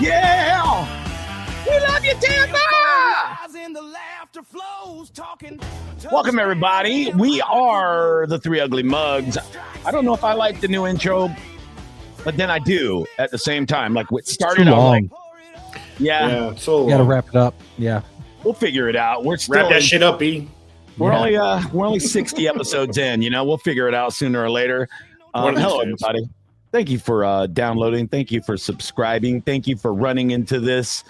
Yeah! We love you, Tampa! Welcome, everybody. We are the Three Ugly Mugs. I don't know if I like the new intro, but then I do at the same time. Like, what started out like, yeah, so got to wrap it up. Yeah, we'll figure it out. We're still wrap that shit up, B. We're only 60 episodes in. You know, we'll figure it out sooner or later. Hello, everybody. Thank you for downloading. Thank you for subscribing. Thank you for running into this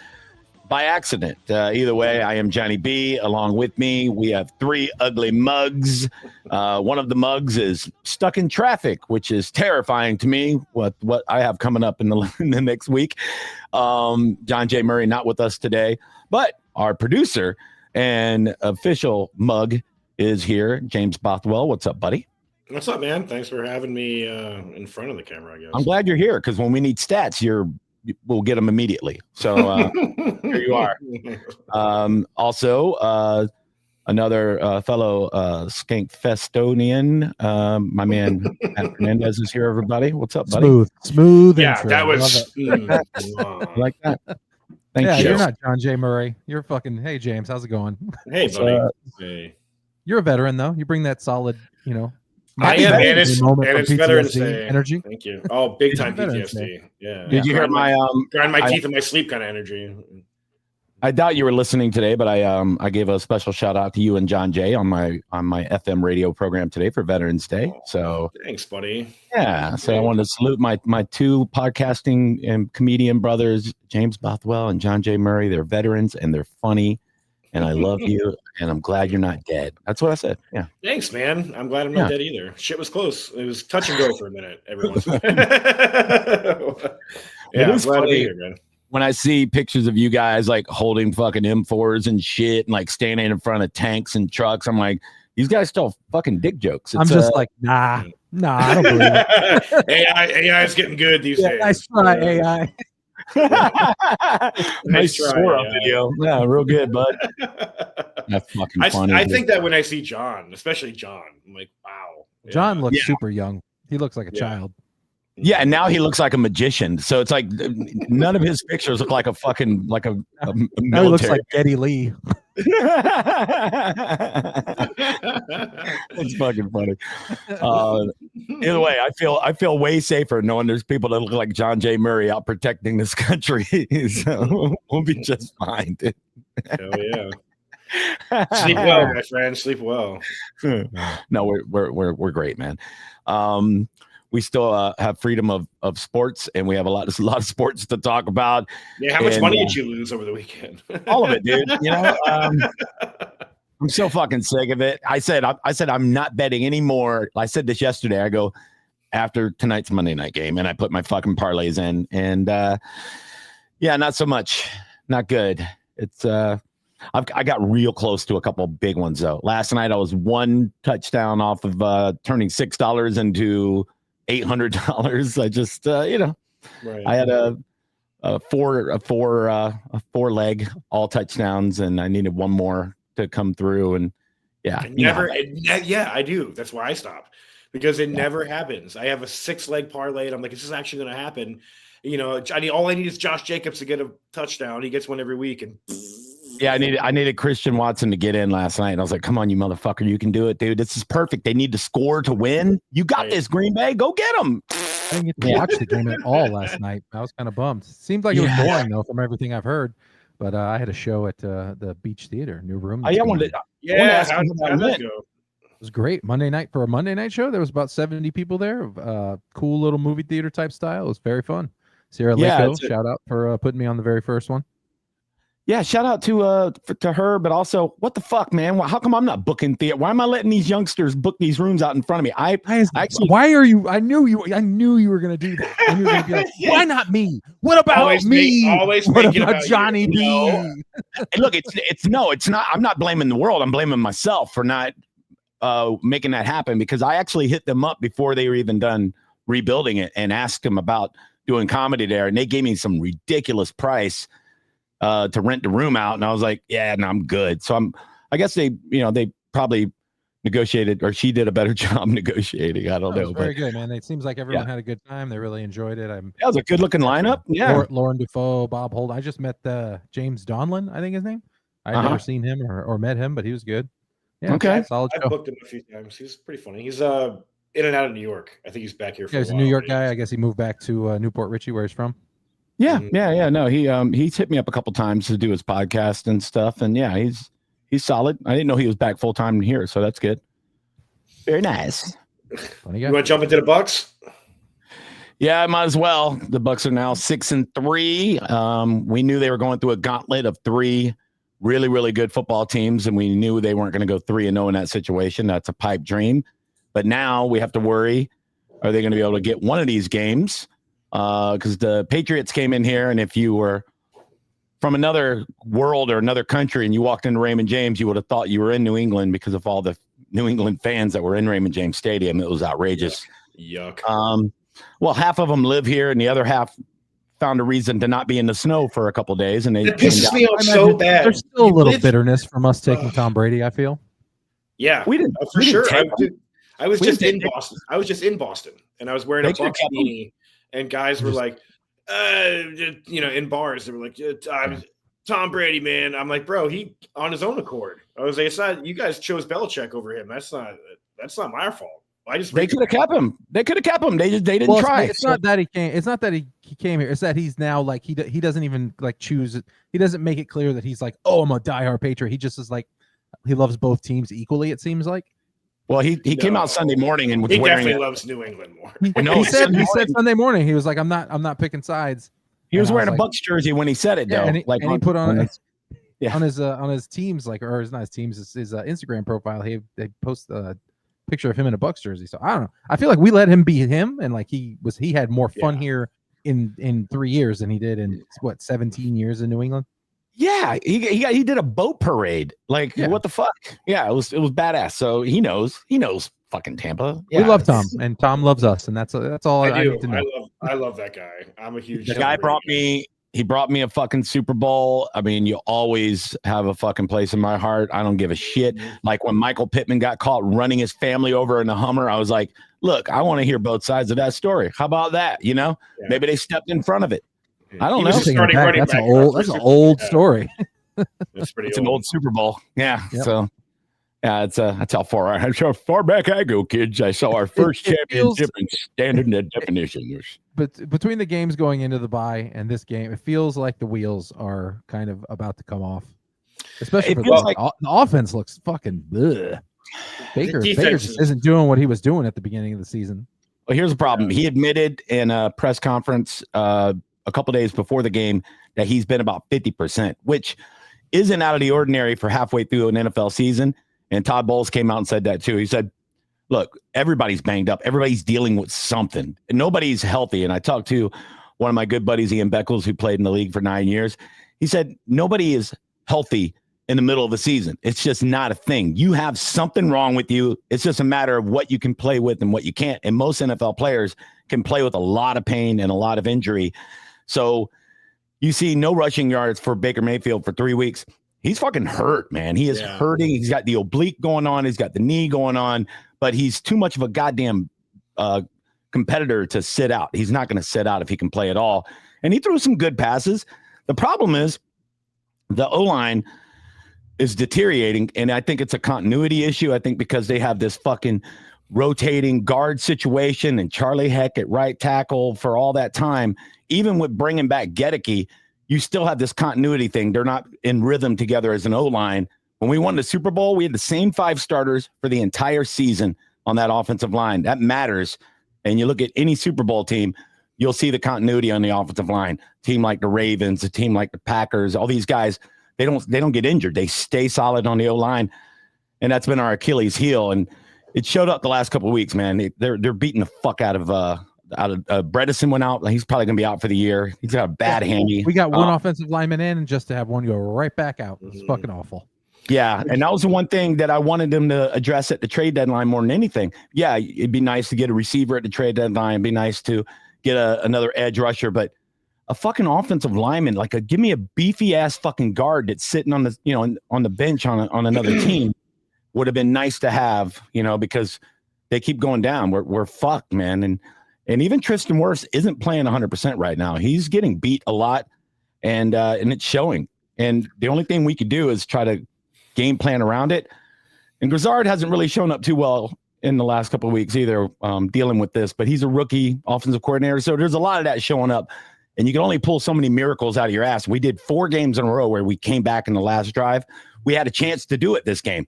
by accident. Either way, I am Johnny B. Along with me, we have three ugly mugs. One of the mugs is stuck in traffic, which is terrifying to me. What I have coming up in the next week. John J. Murray not with us today, but our producer and official mug is here, James Bothwell. What's up, buddy? What's up, man? Thanks for having me in front of the camera, I guess. I'm glad you're here because when we need stats, we'll get them immediately. So here you are. Also, another fellow Skankfestonian, my man Fernandez is here, everybody. What's up, buddy? Smooth yeah, intro. that was like that. Thank you. You're not John J. Murray. You're fucking, hey, James, how's it going? Hey, buddy. Hey. You're a veteran, though. You bring that solid, I am, and it's Veterans Day. Energy. Thank you. Oh, big time PTSD. Yeah. Did you hear grind my teeth in my sleep kind of energy? I doubt you were listening today, but I gave a special shout out to you and John Jay on my FM radio program today for Veterans Day. So thanks, buddy. Yeah. So I wanted to salute my two podcasting and comedian brothers, James Bothwell and John J. Murray. They're veterans and they're funny, and I love you, and I'm glad you're not dead. That's what I said. Yeah. Thanks, man. I'm glad I'm not dead either. Shit was close. It was touch and go for a minute. Everyone. Yeah, I'm glad to be here, man. When I see pictures of you guys like holding fucking M4s and shit and like standing in front of tanks and trucks, I'm like, these guys still fucking dick jokes. I'm just like, nah, I don't believe it. AI is getting good these days. Nice try, AI. Nice try, video. Yeah, real good, bud. That's fucking funny. I think that when I see John, especially John, I'm like, wow. John looks super young. He looks like a child. Yeah, and now he looks like a magician. So it's like none of his pictures look like a fucking a now he looks like Geddy Lee. It's fucking funny. Either way, I feel way safer knowing there's people that look like John J. Murray out protecting this country. So we'll be just fine, dude. Hell yeah. Sleep well, my friend. Sleep well. No, we're great, man. We still have freedom of sports, and we have a lot of sports to talk about. Yeah, how much money did you lose over the weekend? All of it, dude. I'm so fucking sick of it. I said I'm not betting anymore. I said this yesterday. I go after tonight's Monday night game, and I put my fucking parlays in, and not so much. Not good. It's I got real close to a couple big ones though. Last night I was one touchdown off of turning $6 into $800. I just right. I had a four leg all touchdowns, and I needed one more to come through. And I do. That's why I stopped, because it never happens. I have a 6-leg parlay, and I'm like, is this actually going to happen? All I need is Josh Jacobs to get a touchdown. He gets one every week, and yeah, I needed Christian Watson to get in last night. And I was like, come on, you motherfucker. You can do it, dude. This is perfect. They need to score to win. You got this, Green Bay. Go get them. I didn't get to watch the game at all last night. I was kind of bummed. Seemed like it was boring, though, from everything I've heard. But I had a show at the Beach Theater, new room. How'd that go? It was great. Monday night, for a Monday night show, there was about 70 people there. Cool little movie theater type style. It was very fun. Sierra Lako, shout out for putting me on the very first one. Yeah, shout out to her, but also, what the fuck, man? How come I'm not booking theater? Why am I letting these youngsters book these rooms out in front of me? Why are you? I knew you were gonna do that. And you were gonna be like, why not me? What about me? What about Johnny B? And look, it's not. I'm not blaming the world. I'm blaming myself for not making that happen, because I actually hit them up before they were even done rebuilding it and asked them about doing comedy there, and they gave me some ridiculous price to rent the room out, and I was like, yeah, no, I'm good. So I guess they probably negotiated, or she did a better job negotiating. I don't know. Very good, man. It seems like everyone had a good time. They really enjoyed it. That was a good looking lineup. Yeah. Lauren Defoe, Bob Holt. I just met James Donlin, I think his name. I'd never seen him or met him, but he was good. Yeah. Okay. Solid show. I booked him a few times. He's pretty funny. He's in and out of New York. I think he's back here for he's a New York guy. I guess he moved back to Newport Richey, where he's from. Yeah. No, he's hit me up a couple times to do his podcast and stuff. And yeah, he's solid. I didn't know he was back full time here, so that's good. Very nice. You want to jump into the Bucs? Yeah, I might as well. The Bucs are now 6-3. We knew they were going through a gauntlet of 3 really, really good football teams, and we knew they weren't going to go 3-0 in that situation. That's a pipe dream. But now we have to worry, are they going to be able to get one of these games? Because the Patriots came in here, and if you were from another world or another country and you walked into Raymond James, you would have thought you were in New England because of all the New England fans that were in Raymond James Stadium. It was outrageous. Yuck. Well, half of them live here, and the other half found a reason to not be in the snow for a couple of days. And it pisses me off so bad. There's still a little bitterness from us taking Tom Brady, I feel. Yeah, we didn't for sure. I was just in Boston. And I was wearing a Bucs beanie, and guys were like, in bars, they were like, Tom Brady, man. I'm like, bro, he on his own accord. I was like, it's not, you guys chose Belichick over him. That's not my fault. They could have kept him. They didn't try. It's not that he came. It's not that he came here. It's that he's now like he doesn't even like choose. He doesn't make it clear that he's like, oh, I'm a diehard Patriot. He just is like, he loves both teams equally. It seems like. Well, he came out Sunday morning and was he wearing definitely loves New England more. He said Sunday morning. He was like, I'm not picking sides. He was wearing a Bucs jersey when he said it, though. And he put on his teams, like, or it's not his teams, his Instagram profile. They post a picture of him in a Bucs jersey. So I don't know. I feel like we let him be him, and like he had more fun here in 3 years than he did in 17 years in New England. Yeah, he did a boat parade. Like, what the fuck? Yeah, it was badass. So he knows fucking Tampa. Yeah, we love Tom, and Tom loves us, and that's all I need to know. I love that guy. I'm a huge. The guy brought me a fucking Super Bowl. I mean, you always have a fucking place in my heart. I don't give a shit. Like when Michael Pittman got caught running his family over in a Hummer, I was like, look, I want to hear both sides of that story. How about that? Maybe they stepped in front of it. I don't know. That's an old story. It's an old Super Bowl. Yeah. Yep. So that's how far back I go, kids. I saw our first championship in standard definition. But between the games going into the bye and this game, it feels like the wheels are kind of about to come off. Especially the offense looks fucking ugh. Baker just isn't doing what he was doing at the beginning of the season. Well, here's the problem. He admitted in a press conference a couple days before the game that he's been about 50%, which isn't out of the ordinary for halfway through an NFL season. And Todd Bowles came out and said that too. He said, look, everybody's banged up. Everybody's dealing with something. And nobody's healthy. And I talked to one of my good buddies, Ian Beckles, who played in the league for 9 years. He said, nobody is healthy in the middle of the season. It's just not a thing. You have something wrong with you. It's just a matter of what you can play with and what you can't. And most NFL players can play with a lot of pain and a lot of injury. So you see no rushing yards for Baker Mayfield for 3 weeks. He's fucking hurt, man. He is hurting. He's got the oblique going on. He's got the knee going on, but he's too much of a goddamn competitor to sit out. He's not going to sit out if he can play at all. And he threw some good passes. The problem is the O-line is deteriorating, and I think it's a continuity issue. I think because they have this fucking rotating guard situation and Charlie Heck at right tackle for all that time, even with bringing back Gedeke, you still have this continuity thing. They're not in rhythm together as an O-line. When we won the Super Bowl, we had the same 5 starters for the entire season on that offensive line. That matters. And you look at any Super Bowl team, you'll see the continuity on the offensive line. A team like the Ravens, a team like the Packers, all these guys, they don't get injured. They stay solid on the O-line. And that's been our Achilles heel. And it showed up the last couple of weeks, man. They're beating the fuck out of Bredesen went out. He's probably going to be out for the year. He's got a bad hammy. We got one offensive lineman in, and just to have one go right back out. It's fucking awful. Yeah, and that was the one thing that I wanted them to address at the trade deadline more than anything. Yeah, it'd be nice to get a receiver at the trade deadline. It'd be nice to get another edge rusher, but a fucking offensive lineman, give me a beefy ass fucking guard that's sitting on the on the bench on another team would have been nice to have, because they keep going down. We're fucked, man. And even Tristan Wirfs isn't playing 100% right now. He's getting beat a lot, and it's showing. And the only thing we could do is try to game plan around it. And Grizzard hasn't really shown up too well in the last couple of weeks either, dealing with this. But he's a rookie offensive coordinator, so there's a lot of that showing up. And you can only pull so many miracles out of your ass. We did 4 games in a row where we came back in the last drive. We had a chance to do it this game.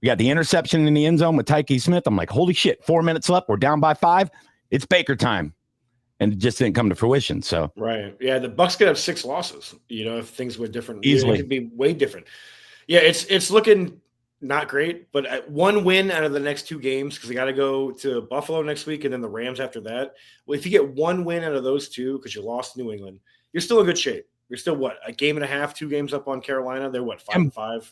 We got the interception in the end zone with Tyke Smith. I'm like, holy shit, 4 minutes left. We're down by 5. It's Baker time. And it just didn't come to fruition. So right. Yeah, the Bucs could have 6 losses, if things were different. Easily. It could be way different. Yeah, it's looking not great, but 1 win out of the next 2 games, because they got to go to Buffalo next week and then the Rams after that. Well, if you get 1 win out of those 2, because you lost New England, you're still in good shape. You're still what, a game and a half, 2 games up on Carolina. They're what, 5-5.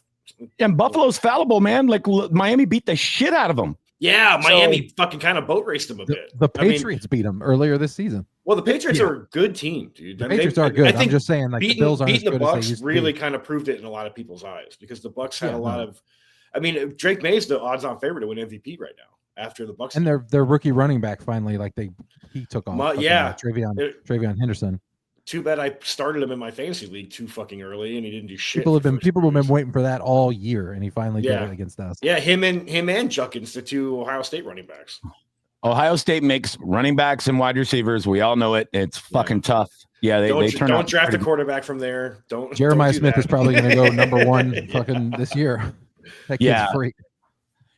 And Buffalo's fallible, man. Like Miami beat the shit out of them. Yeah, Miami fucking kind of boat raced them a bit. The Patriots beat them earlier this season. Well, the Patriots are a good team, dude. The Patriots are good. I'm just saying, like, the Bills aren't as good the Bucs as they used to really be. kind of proved it in a lot of people's eyes, because the Bucs had a lot of. I mean, Drake May's the odds-on favorite to win MVP right now after the Bucs. And their rookie running back finally, he took off. Travion Henderson. Too bad I started him in my fantasy league too fucking early, and he didn't do shit. People have been waiting for that all year, and he finally did it against us. Yeah, him and Juckins, the 2 Ohio State running backs. Ohio State makes running backs and wide receivers. We all know it. It's fucking tough. Yeah, they turn out. Don't draft a quarterback from there. Jeremiah Smith is probably going to go number 1 fucking this year. That kid's freak.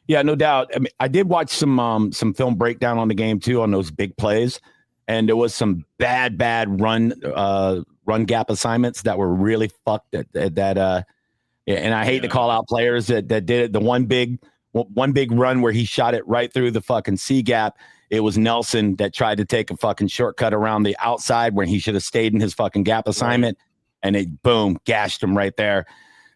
Yeah, no doubt. I mean, I did watch some film breakdown on the game too, on those big plays. And there was some bad run gap assignments that were really fucked. And I hate to call out players that did it. The one big run where he shot it right through the fucking C gap. It was Nelson that tried to take a fucking shortcut around the outside where he should have stayed in his fucking gap assignment, and it boom gashed him right there.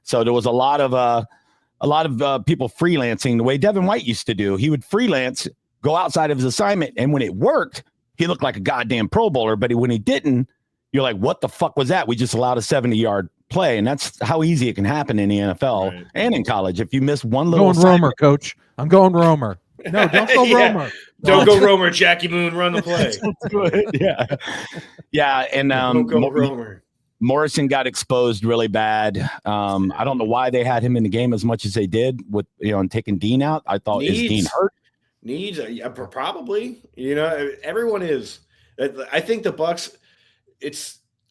So there was a lot of people freelancing the way Devin White used to do. He would freelance, go outside of his assignment, and when it worked, he looked like a goddamn Pro Bowler, but when he didn't, you're like, what the fuck was that? We just allowed a 70-yard play, and that's how easy it can happen in the NFL and in college. If you miss one little going Romer, coach. I'm going Romer. No, don't go Romer. Don't go Romer. Jackie Moon, run the play. Yeah, and don't go Romer. Morrison got exposed really bad. I don't know why they had him in the game as much as they did with and taking Dean out. I thought, is Dean hurt? Needs probably. Everyone is. I think the Bucs.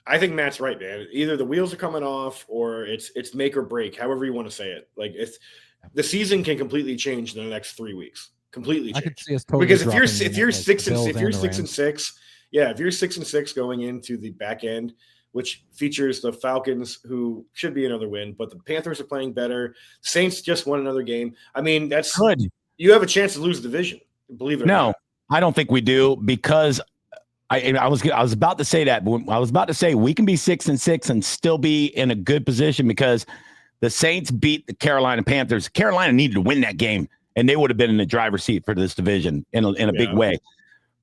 I think Matt's right, man. Either the wheels are coming off, or it's make or break. However you want to say it. Like the season can completely change in the next 3 weeks. Completely change. I could see us totally because if you're 6 and 6, if you're 6 and 6 going into the back end, which features the Falcons, who should be another win, but the Panthers are playing better. Saints just won another game. I mean, that's good. You have a chance to lose the division. Believe it or not. No, I don't think we do, because I was about to say that. But I was about to say we can be 6 and 6 and still be in a good position, because the Saints beat the Carolina Panthers. Carolina needed to win that game, and they would have been in the driver's seat for this division in a big way.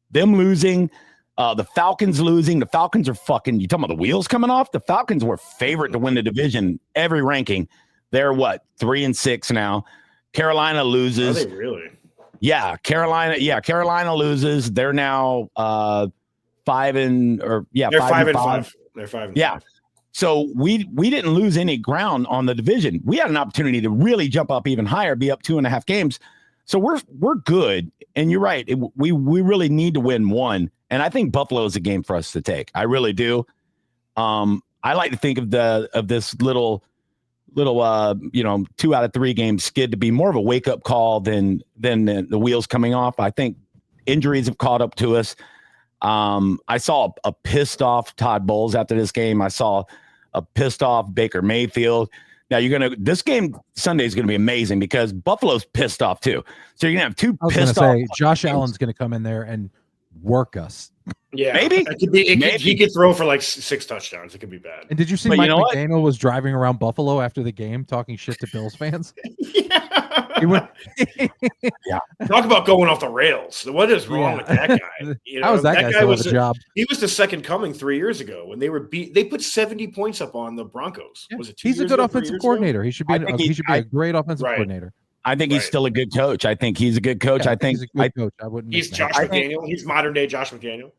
Them losing, the Falcons losing. The Falcons are fucking. You talking about the wheels coming off? The Falcons were favorite to win the division every ranking. They're 3 and 6 now. Carolina loses. Are they really? Yeah, Carolina loses. They're now 5 and they're 5 and 5. They're 5 and 5. So we didn't lose any ground on the division. We had an opportunity to really jump up even higher, be up 2.5 games. So we're good. And you're right. We really need to win 1. And I think Buffalo is a game for us to take. I really do. I like to think of this little 2 out of 3 game skid to be more of a wake up call than the wheels coming off. I think injuries have caught up to us. I saw a pissed off Todd Bowles after this game. I saw a pissed off Baker Mayfield. Now this game Sunday is going to be amazing, because Buffalo's pissed off too. So you're going to have 2 pissed off. Josh Allen's going to come in there and work us. Yeah, maybe he could throw for like 6 touchdowns. It could be bad. And did you see Mike McDaniel was driving around Buffalo after the game talking shit to Bills fans? He went, talk about going off the rails. What is wrong with that guy? How was that guy was a job? He was the second coming 3 years ago when they were They put 70 points up on the Broncos. Was it 2 He's years a good ago, offensive coordinator. He should be a great offensive coordinator. I think he's still a good coach. I think he's a good coach. Yeah, I think he's a good coach. I wouldn't. He's Josh McDaniel. He's modern day Josh McDaniel.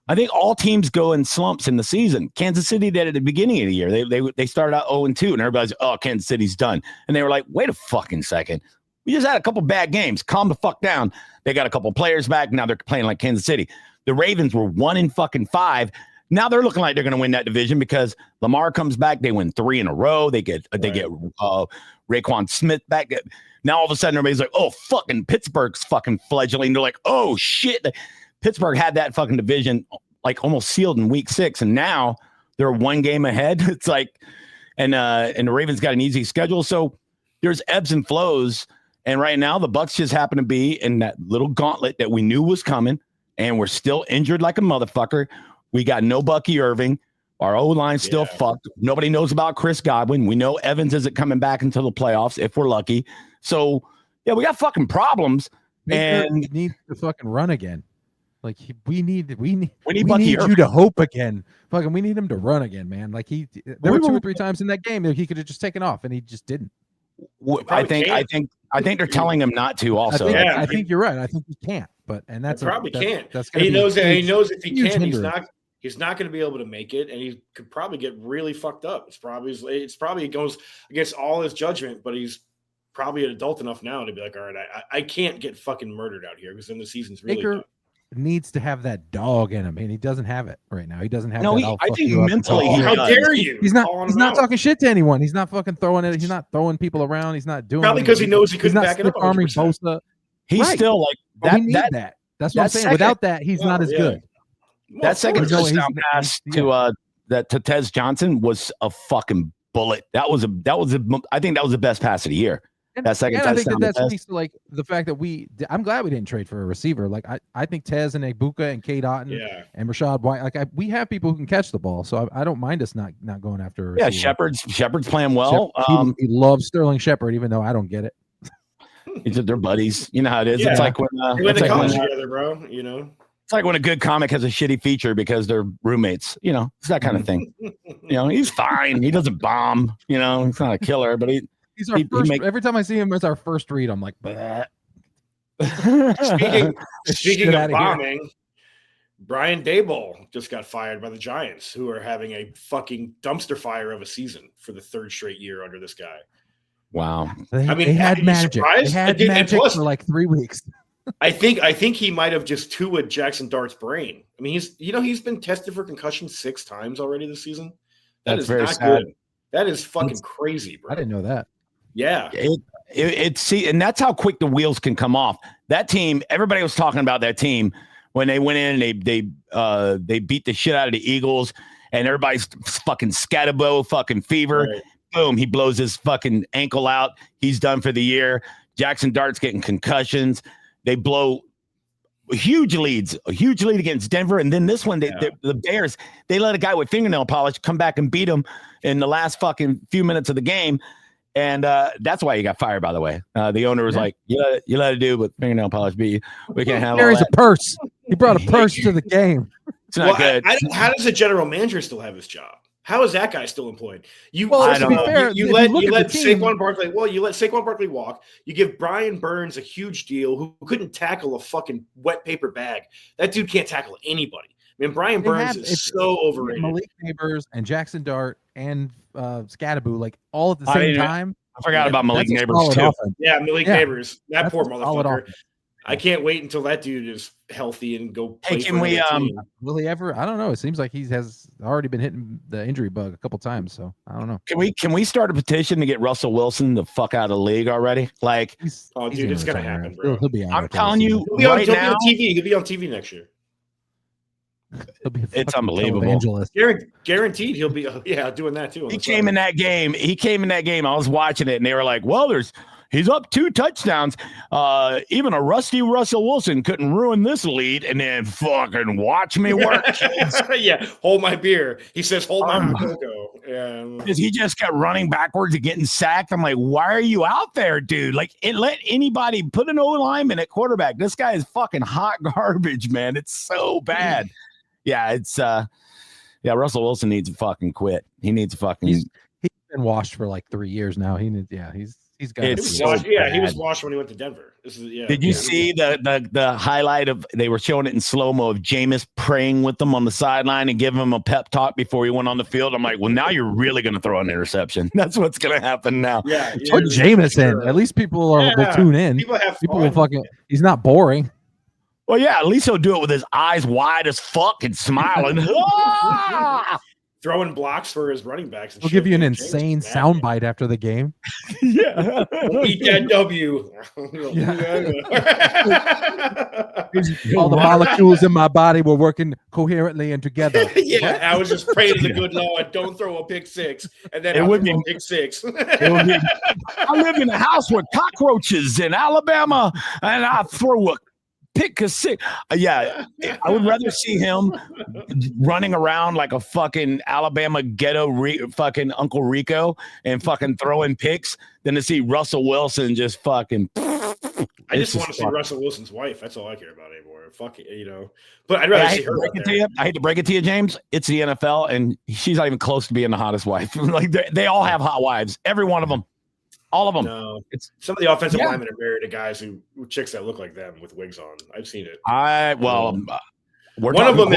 I think all teams go in slumps in the season. Kansas City did at the beginning of the year. They started out 0-2, and everybody's Kansas City's done. And they were like, wait a fucking second. We just had a couple bad games. Calm the fuck down. They got a couple players back. Now they're playing like Kansas City. The Ravens were 1-5. Now they're looking like they're going to win that division because Lamar comes back. They win 3 in a row. They get Raekwon Smith back. Now all of a sudden everybody's like, oh, fucking Pittsburgh's fucking fledgling. They're like, oh shit. Pittsburgh had that fucking division like almost sealed in week 6, and now they're 1 game ahead. It's like, and the Ravens got an easy schedule, so there's ebbs and flows. And right now the Bucs just happen to be in that little gauntlet that we knew was coming, and we're still injured like a motherfucker. We got no Bucky Irving. Our O-line's still fucked. Nobody knows about Chris Godwin. We know Evans isn't coming back until the playoffs if we're lucky. So yeah, we got fucking problems. And need to fucking run again. Like we need Bucky you to hope again. Fucking, we need him to run again, man. Like there were 2 or 3 times in that game that he could have just taken off, and he just didn't. I think they're telling him not to. Also, I think you're right. I think he can't. But that's probably can't. That's he knows that. He knows if he can, hindrance. he's not going to be able to make it, and he could probably get really fucked up. It's probably goes against all his judgment, but he's probably an adult enough now to be like, all right, I can't get fucking murdered out here because then the season's really done. Needs to have that dog in him, and he doesn't have it right now. He doesn't have. I think mentally, how dare you? He's not talking shit to anyone. He's not fucking throwing it. He's not throwing people around. He's not doing. Probably because he knows he couldn't back it up. Arming Bosa. He's still like that. We need that. That's what I'm saying. Without that, he's not as good. That second touchdown pass to Tez Johnson was a fucking bullet. I think that was the best pass of the year. That second touchdown. I think that speaks to like the fact that I'm glad we didn't trade for a receiver. Like I think Tez and Egbuka and Cade Otton and Rashad White. Like we have people who can catch the ball, so I don't mind us not going after a receiver. Yeah, Shepard's playing well. He loves Sterling Shepard, even though I don't get it. They're buddies. You know how it is. Yeah. It's like when they went to college together, bro. You know. It's like when a good comic has a shitty feature because they're roommates. You know, it's that kind of thing. He's fine. He doesn't bomb. He's not a killer, but he's our first. Every time I see him, it's our first read. I'm like, speaking of bombing, Brian Daboll just got fired by the Giants, who are having a fucking dumpster fire of a season for the 3rd straight year under this guy. They had magic. They had magic for like 3 weeks. I think he might have just two-wood Jackson Dart's brain. I mean, he's been tested for concussion 6 times already this season. That's very not sad. Good. That is fucking crazy, bro. I didn't know that. Yeah. And that's how quick the wheels can come off. That team, everybody was talking about that team when they went in and they beat the shit out of the Eagles, and everybody's fucking scatabo, fucking fever. Right. Boom, he blows his fucking ankle out. He's done for the year. Jackson Dart's getting concussions. They blow a huge lead against Denver. And then this one, the Bears, they let a guy with fingernail polish come back and beat him in the last fucking few minutes of the game. And that's why he got fired, by the way. The owner was like, you let it do, but fingernail polish beat you. We can't have Carries a purse. He brought a purse to the game. It's not good. How does a general manager still have his job? How is that guy still employed? You let Saquon Barkley. Well, you let Saquon Barkley walk. You give Brian Burns a huge deal who couldn't tackle a fucking wet paper bag. That dude can't tackle anybody. I mean, Brian Burns is so overrated. Malik Neighbors and Jackson Dart and Scadaboo, like all at the same time. I forgot about Malik Neighbors too. Yeah, Malik Neighbors. That poor motherfucker. I can't wait until that dude is healthy and go play. Hey, can we will he ever? I don't know. It seems like he has already been hitting the injury bug a couple times, so I don't know. Can we start a petition to get Russell Wilson the fuck out of the league already? Like, dude, it's gonna happen, bro. He'll be on. I'm telling you, he'll be on TV. He'll be on TV next year. It's unbelievable. Guaranteed he'll be doing that too. He came in that game. I was watching it, and they were like, "Well, he's up 2 touchdowns. Even a rusty Russell Wilson couldn't ruin this lead." And then fucking watch me work. Yeah, hold my beer. He says, "Hold my cocoa." Because he just kept running backwards and getting sacked. I'm like, why are you out there, dude? Like, let anybody put an O-lineman at quarterback. This guy is fucking hot garbage, man. It's so bad. Yeah, it's Russell Wilson needs to fucking quit. He needs to fucking. He's been washed for like 3 years now. He's He's got. He was washed when he went to Denver. Did you see the highlight of? They were showing it in slow mo of Jameis praying with them on the sideline and giving him a pep talk before he went on the field. I'm like, well, now you're really going to throw an interception. That's what's going to happen now. Yeah, put Jameis in. At least people will tune in. People will fucking. He's not boring. Well, yeah, at least he'll do it with his eyes wide as fuck and smiling. Throwing blocks for his running backs. He'll give you an insane soundbite after the game. Yeah. Eat that W. All the molecules in my body were working coherently and together. Yeah, I was just praying to the good Lord, don't throw a pick six. And then it would be pick six. I live in a house with cockroaches in Alabama, and I throw a pick a six. I would rather see him running around like a fucking Alabama ghetto fucking Uncle Rico and fucking throwing picks than to see Russell Wilson just fucking. I just want to see Russell Wilson's wife. That's all I care about anymore. Fuck it, But I'd rather see her. I hate to break it to you, James. It's the NFL, and she's not even close to being the hottest wife. Like they all have hot wives. Every one of them. All of them. No, it's some of the offensive linemen are married to guys chicks that look like them with wigs on. I've seen it. One of them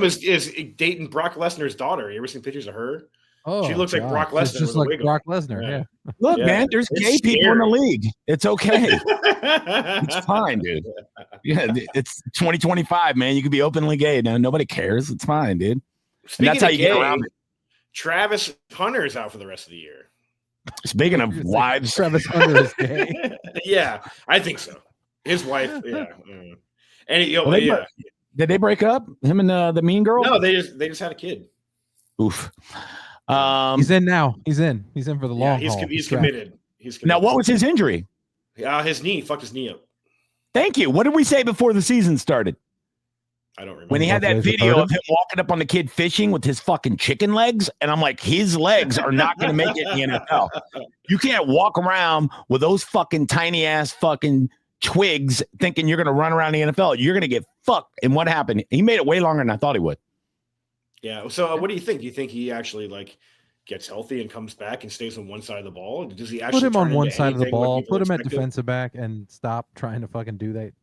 is dating Brock Lesnar's daughter. You ever seen pictures of her? Oh, she looks like Brock Lesnar. Just like Brock Lesnar. Yeah. Look, man, there's gay people in the league. It's okay. It's fine, dude. Yeah, it's 2025, man. You could be openly gay now. Nobody cares. It's fine, dude. And that's how you get around it. Travis Hunter is out for the rest of the year. Speaking of wives, Travis Hunter is gay. Yeah, I think so. His wife, yeah. And did they break up? Him and the mean girl? No, they just had a kid. Oof. He's in now. He's in for the long haul. He's committed. Now, what was his injury? His knee. Fucked his knee up. Thank you. What did we say before the season started? I don't remember. When he had that video of him walking up on the kid fishing with his fucking chicken legs, and I'm like, his legs are not going to make it in the NFL. You can't walk around with those fucking tiny ass fucking twigs thinking you're going to run around the NFL. You're going to get fucked. And what happened? He made it way longer than I thought he would. Yeah. So what do you think? Do you think he actually gets healthy and comes back and stays on one side of the ball? Does he actually put him on one side of the ball? Put him at defensive back and stop trying to fucking do that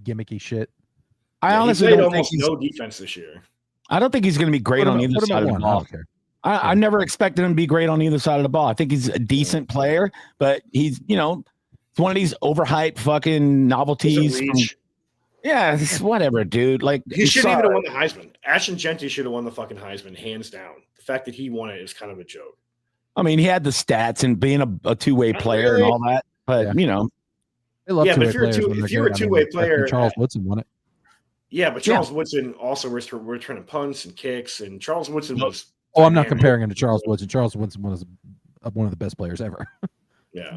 gimmicky shit. I honestly don't think almost no defense this year. I don't think he's going to be great on either side of the ball. I never expected him to be great on either side of the ball. I think he's a decent player, but he's, it's one of these overhyped fucking novelties. It's whatever, dude. Like he shouldn't even have won the Heisman. Ashton Genty should have won the fucking Heisman, hands down. The fact that he won it is kind of a joke. I mean, he had the stats and being a two-way player and all that, but they love if you're a two-way player, Charles Woodson won it. Yeah, but Charles Woodson also was returning punts and kicks, and Charles Woodson was. Oh, I'm not comparing him to Charles Woodson. Charles Woodson was one of the best players ever.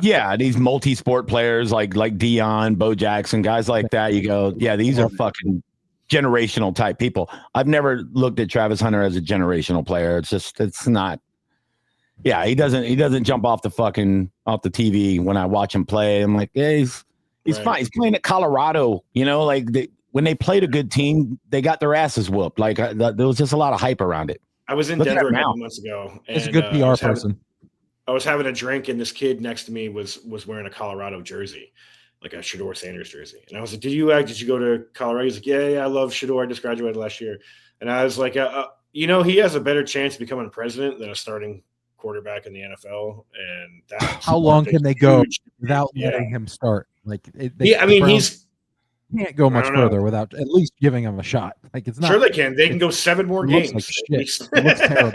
Yeah, these multi-sport players like Deion, Bo Jackson, guys like that. You go, these are fucking generational type people. I've never looked at Travis Hunter as a generational player. It's not. Yeah, he doesn't jump off the TV when I watch him play. I'm like, he's fine. He's playing at Colorado. When they played a good team, they got their asses whooped. Like there was just a lot of hype around it. I was in Denver a couple months ago. He's a good PR person. I was having a drink, and this kid next to me was wearing a Colorado jersey, like a Shedeur Sanders jersey. And I was like, "Did you go to Colorado?" He's like, "Yeah, I love Shedeur. I just graduated last year." And I was like, he has a better chance of becoming president than a starting quarterback in the NFL." And how long can they go without letting him start? He can't go much further without at least giving him a shot. Like it's not sure they can. They can go 7 more games. Like shit. It looks terrible.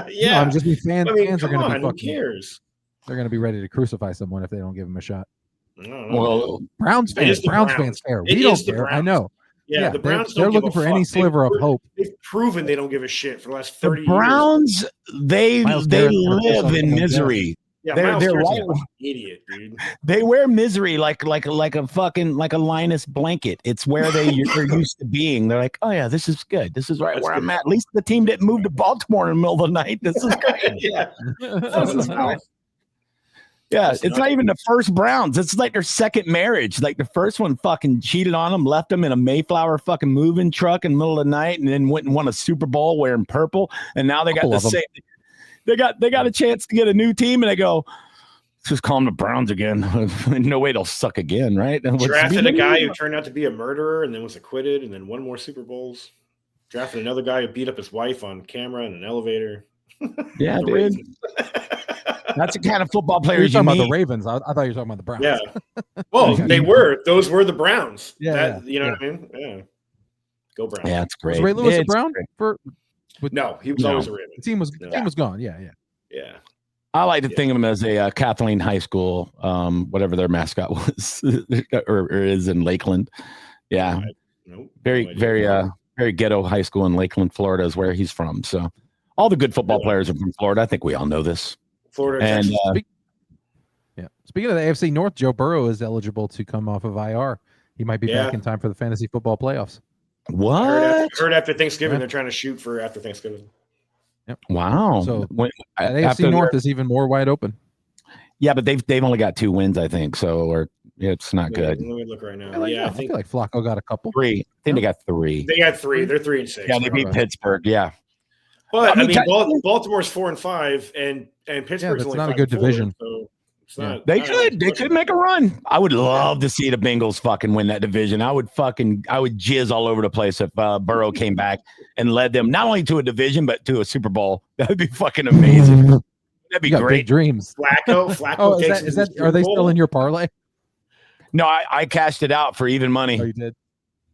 Yeah, I'm just fans are going to be fucking. Who cares? They're going to be ready to crucify someone if they don't give him a shot. Well, Browns fans care. We don't care. I know. Yeah, the Browns they're looking for any sliver of hope. They've proven they don't give a shit for the last 30 years. The Browns, they live in misery. Yeah, they're like an idiot, dude. They wear misery like a fucking like a Linus blanket. It's where they're used to being. They're like, oh yeah, this is good. This is right where I'm at. At least the team didn't move to Baltimore in the middle of the night. This is great. It's not even the first Browns. It's like their second marriage. Like the first one fucking cheated on them, left them in a Mayflower fucking moving truck in the middle of the night, and then went and won a Super Bowl wearing purple. And now they got the same. They got a chance to get a new team, and they go, just call them the Browns again. No way they'll suck again, right? Drafted a guy who turned out to be a murderer and then was acquitted and then won more Super Bowls. Drafted another guy who beat up his wife on camera in an elevator. Yeah, dude. That's the kind of football players you're talking you about the Ravens. I thought you were talking about the Browns. Yeah. Well, they were. Those were the Browns. Yeah. You know what I mean? Yeah. Go Browns. Yeah, it's great. Was Ray Lewis a Brown? No, he was always a Raven. The team was gone. Yeah. I like to think of him as a Kathleen High School, whatever their mascot was or is in Lakeland. Yeah, very ghetto high school in Lakeland, Florida is where he's from. So all the good football players are from Florida. I think we all know this. Florida, and speaking of the AFC North, Joe Burrow is eligible to come off of IR. He might be back in time for the fantasy football playoffs. What? Heard after Thanksgiving, they're trying to shoot for after Thanksgiving. Yep. Wow. So AFC North is even more wide open. Yeah, but they've only got 2 wins, I think. So it's not good. Let me look right now. I feel like Flacco got a couple. 3. I think they got 3. They got 3. They're 3-6. Yeah, they beat Pittsburgh. Yeah. But I mean Baltimore's 4-5, and Pittsburgh's only not a good division. So it's not. They could make a run. I would love to see the Bengals fucking win that division. I would jizz all over the place if Burrow came back and led them not only to a division but to a Super Bowl. That would be fucking amazing. That'd be great. Big dreams. Flacco. Is that? Are they still in your parlay? No, I cashed it out for even money. Oh, you did?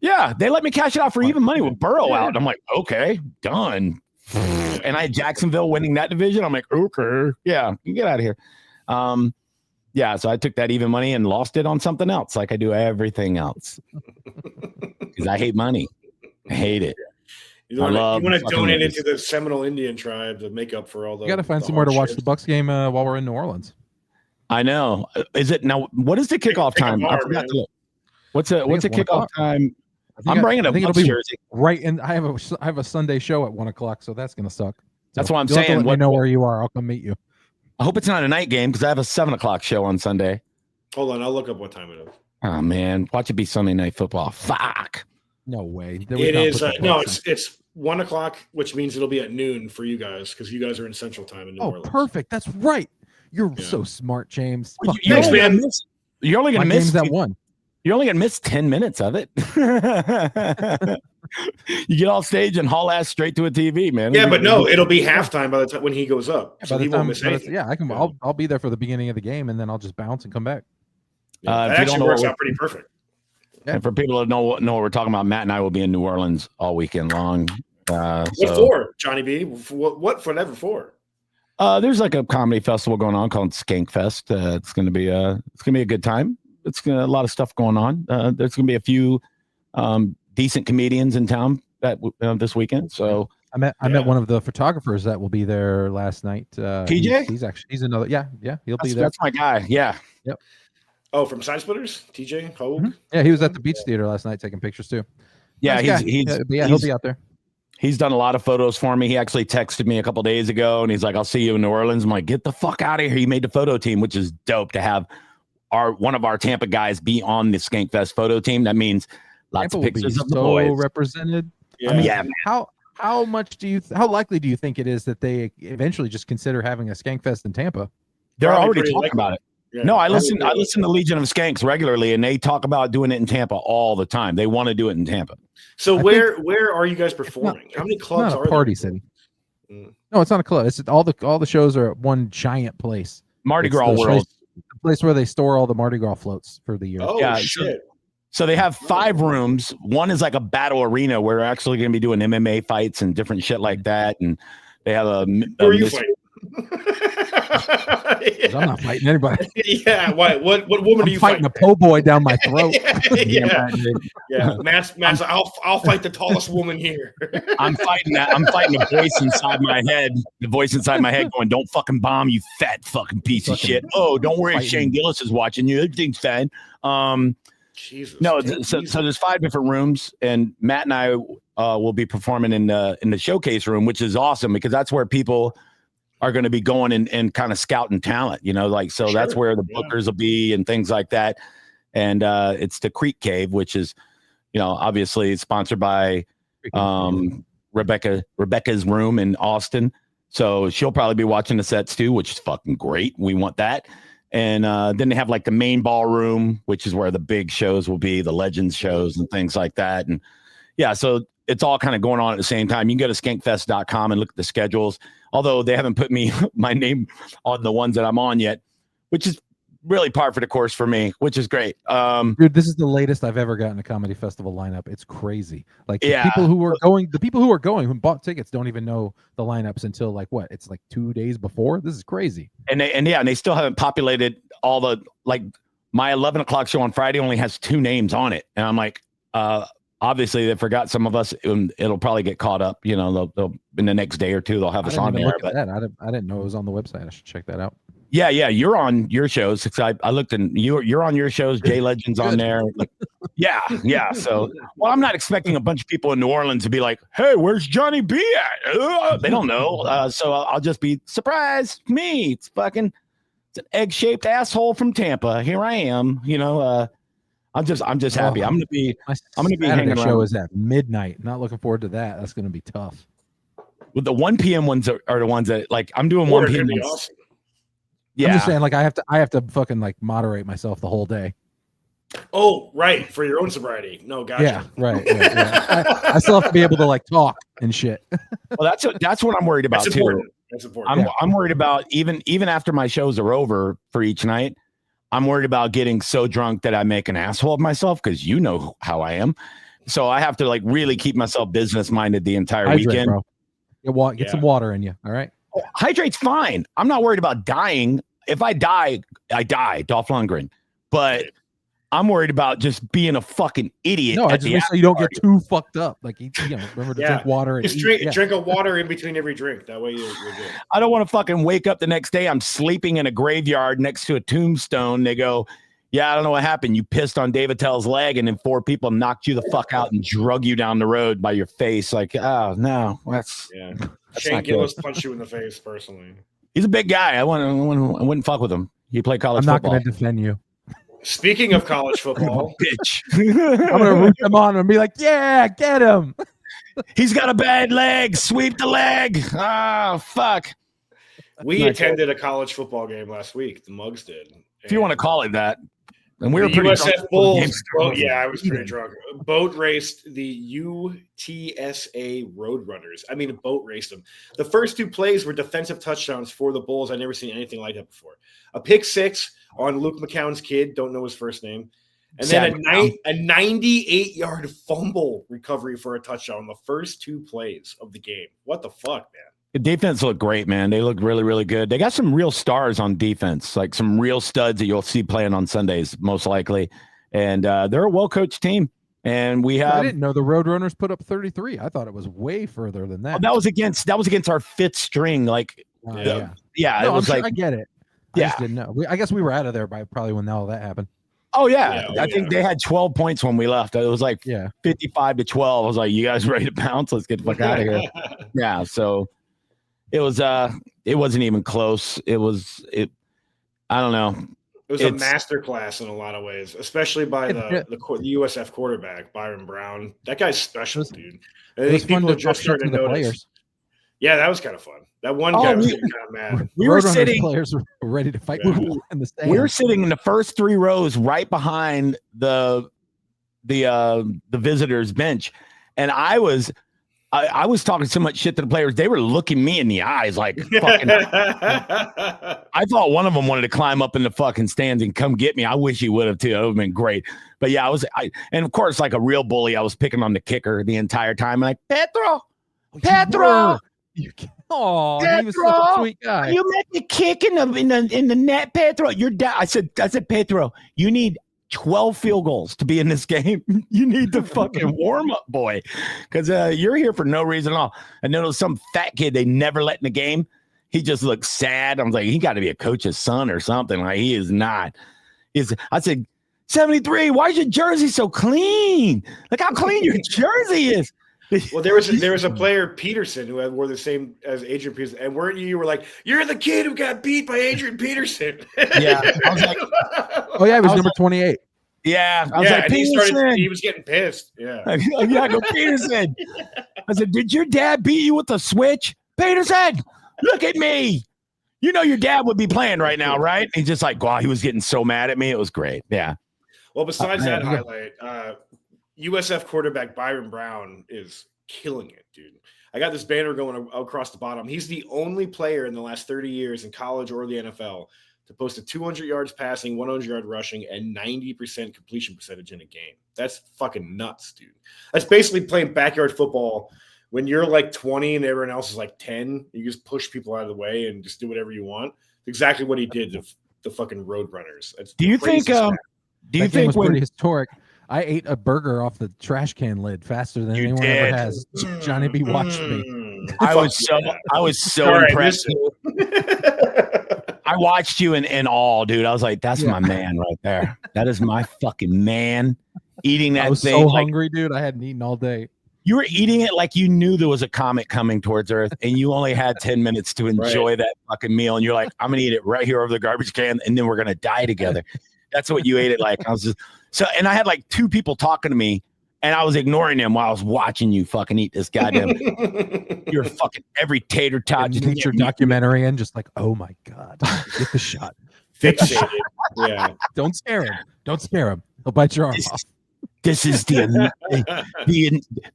Yeah, they let me cash it out for even money with Burrow out. I'm like, okay, done. And I had Jacksonville winning that division. I'm like, okay, yeah, you get out of here. Yeah, so I took that even money and lost it on something else, like I do everything else. Because I hate money. I hate it. You want to donate it to the Seminole Indian tribe to make up for all the. You got to find somewhere to watch the Bucs game while we're in New Orleans. I know. Is it now? What is the kickoff time? I forgot to look. What's the kickoff time? I'm bringing a Bucs jersey. Right, and I have a Sunday show at 1:00, so that's gonna suck. So that's what I'm saying. Let me know where you are. I'll come meet you. I hope it's not a night game because I have a 7:00 show on Sunday. Hold on, I'll look up what time it is. Oh man, watch it be Sunday Night Football. Fuck. No way. It is. No, it's 1:00, which means it'll be at noon for you guys because you guys are in Central Time in New Orleans. Oh, perfect. That's right. You're so smart, James. Thanks, man. You're only gonna miss that one. You're only gonna miss 10 minutes of it. You get off stage and haul ass straight to a TV, man. Yeah, but no, it'll be halftime by the time when he goes up. So he won't miss anything. Yeah, I can. I'll be there for the beginning of the game, and then I'll just bounce and come back. Yeah, that actually works out pretty perfect. Yeah. And for people that know what we're talking about, Matt and I will be in New Orleans all weekend long. What for, Johnny B? What whatever for? There's like a comedy festival going on called Skankfest. It's gonna be a good time. It's a lot of stuff going on. There's gonna be a few decent comedians in town this weekend. So I met one of the photographers that will be there last night. TJ, he's another. Yeah, he'll be there. That's my guy. Yeah. Yep. Oh, from Side Splitters, TJ Hogue. Mm-hmm. Yeah, he was at the Beach Theater last night taking pictures too. Yeah, he'll be out there. He's done a lot of photos for me. He actually texted me a couple days ago, and he's like, "I'll see you in New Orleans." I'm like, "Get the fuck out of here!" He made the photo team, which is dope to have one of our Tampa guys be on the Skankfest photo team. That means lots of pictures of the boys represented. Yeah. I mean, how likely do you think it is that they eventually just consider having a Skankfest in Tampa? They're already talking about it. Yeah. No, I listen to Legion of Skanks regularly, and they talk about doing it in Tampa all the time. They want to do it in Tampa. So where are you guys performing? How many clubs are there? Party city. No, it's not a club. It's all the shows are at one giant place. Mardi Gras World. The place where they store all the Mardi Gras floats for the year. Oh, yeah, shit. So they have 5 rooms. One is like a battle arena where we're actually going to be doing MMA fights and different shit like that. And they have Who are you fighting? I'm not fighting anybody. Yeah, what woman are you fighting? A po' boy down my throat. Yeah. Matt's I'll fight the tallest woman here. I'm fighting the voice inside my head. The voice inside my head going, "Don't fucking bomb, you fat fucking piece of shit." Oh, don't worry, fighting. Shane Gillis is watching you. Everything's fine. Jesus. No, so there's 5 different rooms, and Matt and I will be performing in the showcase room, which is awesome because that's where people are going to be going and kind of scouting talent, so that's where the bookers will be and things like that. And it's the Creek Cave, which is, obviously sponsored by Rebecca's room in Austin. So she'll probably be watching the sets too, which is fucking great. We want that. And then they have like the main ballroom, which is where the big shows will be, the Legends shows and things like that. And yeah, so it's all kind of going on at the same time. You can go to skankfest.com and look at the schedules, although they haven't put my name on the ones that I'm on yet, which is really par for the course for me, which is great. Dude, this is the latest I've ever gotten a comedy festival lineup. It's crazy. Like the Yeah. people who are going who bought tickets don't even know the lineups until like what? It's like 2 days before. This is crazy. And they still haven't populated all the, like, my 11 o'clock show on Friday only has 2 names on it. And I'm like, obviously they forgot some of us. It'll probably get caught up. You know, they'll in the next day or two, they'll have us on there. But I didn't know it was on the website. I should check that out. Yeah, you're on your shows. I looked and you're on your shows. Jay Legend's on there. Like, yeah. So, well, I'm not expecting a bunch of people in New Orleans to be like, "Hey, where's Johnny B at?" They don't know. So I'll just be surprised. Me, it's an egg-shaped asshole from Tampa. Here I am. You know, I'm just happy. I'm gonna be hanging around. The show is at midnight. Not looking forward to that. That's gonna be tough. Well, the 1 p.m. ones are the ones that, like, I'm doing 1 p.m. ones. Awesome. Yeah. I'm just saying, like, I have to fucking like moderate myself the whole day. Oh, right, for your own sobriety. No, gotcha. Yeah, right. Yeah. I still have to be able to like talk and shit. Well, that's what I'm worried about too. That's important. I'm worried about even after my shows are over for each night. I'm worried about getting so drunk that I make an asshole of myself, because you know how I am. So I have to like really keep myself business minded the entire weekend. Bro. Get some water in you. All right. Hydrate's fine. I'm not worried about dying. If I die, I die. Dolph Lundgren. But I'm worried about just being a fucking idiot. No, I just make sure you don't get too fucked up. Like, remember to drink water. And just drink a water in between every drink. That way you're good. I don't want to fucking wake up the next day. I'm sleeping in a graveyard next to a tombstone. They go, "Yeah, I don't know what happened. You pissed on David Tell's leg, and then 4 people knocked you the fuck out and drug you down the road by your face." Like, oh no, that's Shane Gillis punched you in the face personally. He's a big guy. I wouldn't fuck with him. He played college football. football. I'm not going to defend you. Speaking of college football, bitch, I'm going to root him on and be like, "Yeah, get him." He's got a bad leg. Sweep the leg. Oh, fuck. We attended a college football game last week. The Mugs did. If you want to call it that. And we were pretty USF Bulls. Oh, yeah, I was pretty drunk. Boat raced the UTSA Roadrunners. I mean, boat raced them. The first 2 plays were defensive touchdowns for the Bulls. I've never seen anything like that before. A pick 6 on Luke McCown's kid. Don't know his first name. And then a 98-yard fumble recovery for a touchdown on the first 2 plays of the game. What the fuck, man? The defense looked great, man. They look really, really good. They got some real stars on defense, like some real studs that you'll see playing on Sundays, most likely. And they're a well-coached team. And we have. I didn't know the Roadrunners put up 33. I thought it was way further than that. Oh, that was against our 5th string. Like, no, it was like. I get it. I just didn't know. I guess we were out of there by probably when all that happened. Oh yeah, I think they had 12 points when we left. It was like 55-12. I was like, "You guys ready to bounce? Let's get the fuck out of here." Yeah, so. It wasn't even close. I don't know. It was a masterclass in a lot of ways, especially by the USF quarterback, Byron Brown. That guy's special, dude. I think people just started to notice. Players. Yeah, that was kind of fun. That one guy was kind of mad. We were sitting. Players were ready to fight in the stands. We were sitting in the first 3 rows, right behind the visitors' bench, and I was talking so much shit to the players. They were looking me in the eyes like fucking. I thought one of them wanted to climb up in the fucking stands and come get me. I wish he would have too. It would have been great. But yeah, and of course, like a real bully, I was picking on the kicker the entire time. Like, Petro. Oh, he was such a sweet guy. You make the kick in the net, Petro. You're down. I said, Petro, you need 12 field goals to be in this game. You need the fucking warm up, boy, because you're here for no reason at all. And then there was some fat kid they never let in the game. He just looked sad. I was like, he got to be a coach's son or something. Like, he is not. I said, 73. Why is your jersey so clean? Look how clean your jersey is. Well, there was a player, Peterson, who wore the same as Adrian Peterson, and weren't you were like, "You're the kid who got beat by Adrian Peterson." Yeah, I was like, "Oh yeah, he was number 28." Yeah, I was like, and he was getting pissed. Yeah, I go, Peterson. I said, "Did your dad beat you with the switch, Peterson? Look at me. You know your dad would be playing right now, right? He's just like, wow, he was getting so mad at me. It was great. Yeah. Well, besides that highlight, USF quarterback Byron Brown is killing it, dude. I got this banner going across the bottom. He's the only player in the last 30 years in college or the NFL to post a 200 yards passing, 100-yard rushing, and 90% completion percentage in a game. That's fucking nuts, dude. That's basically playing backyard football when you're like 20 and everyone else is like 10. You just push people out of the way and just do whatever you want. It's exactly what he did to the fucking Roadrunners. Do you think was pretty historic? I ate a burger off the trash can lid faster than anyone ever has. Johnny B watched me. I was so impressed. I watched you in awe, dude. I was like, that's my man right there. That is my fucking man. Eating that thing. I was so hungry, dude. I hadn't eaten all day. You were eating it like you knew there was a comet coming towards Earth, and you only had 10 minutes to enjoy that fucking meal. And you're like, I'm gonna eat it right here over the garbage can, and then we're gonna die together. That's what you ate it like. I was just and I had like 2 people talking to me, and I was ignoring them while I was watching you fucking eat this goddamn. You're fucking every tater tot. Just need your documentary and just like, oh my god, get the shot. Fixated. Yeah. Don't scare him. Don't scare him. He'll bite your arm off. This is the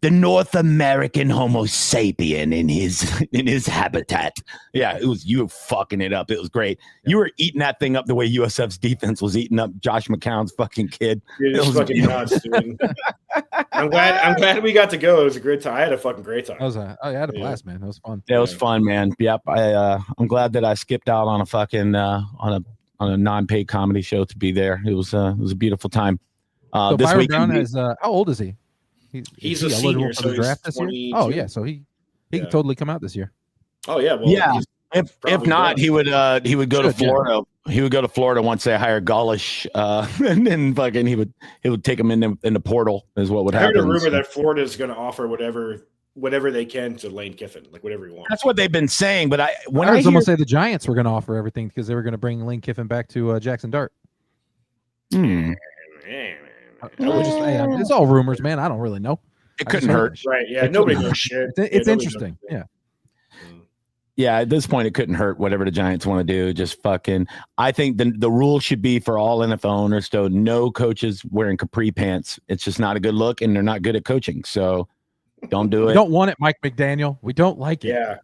North American Homo sapien in his habitat. Yeah, it was you fucking it up. It was great. Yeah. You were eating that thing up the way USF's defense was eating up Josh McCown's fucking kid. Dude, it was fucking nuts, dude. I'm glad we got to go. It was a great time. I had a fucking great time. I had a blast, man. That was fun. It was fun, man. Yep. I'm glad that I skipped out on a fucking on a non-paid comedy show to be there. It was a beautiful time. So this Byron Brown is how old is he? He's a senior, for the draft this year. Oh yeah, so he can totally come out this year. Oh yeah, well, yeah. If not, he would go to Florida. Yeah. He would go to Florida once they hire Gaulish, and then fucking he would take him in the portal is what would happen. I heard a rumor that Florida is going to offer whatever they can to Lane Kiffin, like whatever he wants. That's what they've been saying. But I heard someone say the Giants were going to offer everything because they were going to bring Lane Kiffin back to Jackson Dart. It's all rumors, man. I don't really know. It couldn't hurt. Right. Yeah. Nobody knows shit. It's interesting. Yeah. Yeah. At this point, it couldn't hurt whatever the Giants want to do. Just fucking, I think the rule should be for all NFL owners to no coaches wearing capri pants. It's just not a good look and they're not good at coaching. So don't do it. We don't want it, Mike McDaniel. We don't like it. Yeah.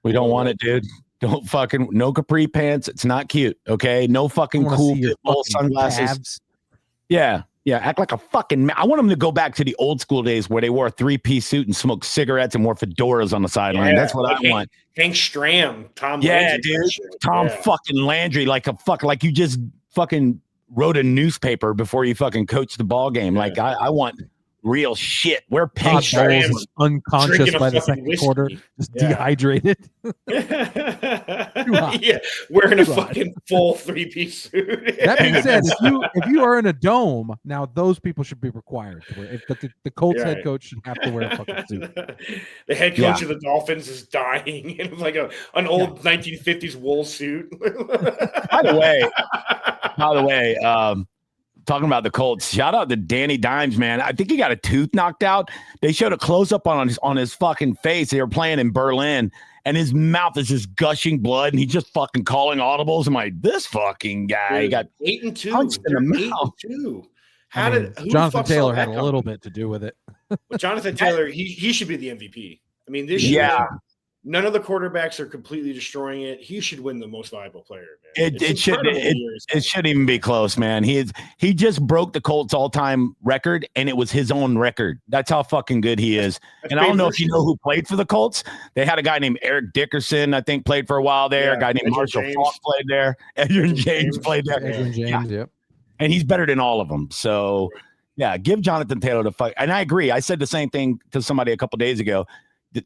We don't want it, dude. Don't fucking, no capri pants. It's not cute. Okay. No fucking cool sunglasses. Calves. Yeah. Yeah, act like a fucking man. I want them to go back to the old school days where they wore a 3-piece suit and smoked cigarettes and wore fedoras on the sideline. That's what I want. Hank Stram, Tom. Yeah, Landry, dude. Tom fucking Landry, like you just fucking wrote a newspaper before you fucking coached the ball game. Yeah. Like I want real shit. We're pink Stram unconscious by the second quarter, just dehydrated. Yeah, wearing a fucking full 3-piece suit. That being said, if you are in a dome, now those people should be required to wear. If the Colts head coach should have to wear a fucking suit. The head coach of the Dolphins is dying in like an old 1950s wool suit. By the way, talking about the Colts, shout out to Danny Dimes, man. I think he got a tooth knocked out. They showed a close up on his fucking face. They were playing in Berlin, and his mouth is just gushing blood, and he's just fucking calling audibles. I'm like, this fucking guy got 8-2 punched in the mouth. 8-2. Jonathan Taylor had a little bit to do with it. Well, Jonathan Taylor, he should be the MVP. I mean, this year, none of the quarterbacks are completely destroying it. He should win the most valuable player, man. It shouldn't even be close, man. He just broke the Colts all-time record, and it was his own record. That's how fucking good he is. And I don't know if you know who played for the Colts. They had a guy named Eric Dickerson, I think, played for a while there. A guy named Marshall Faulk played there. Edgerrin James played there. Edgerrin James, yep. And he's better than all of them. So, yeah, give Jonathan Taylor the fight. And I agree. I said the same thing to somebody a couple days ago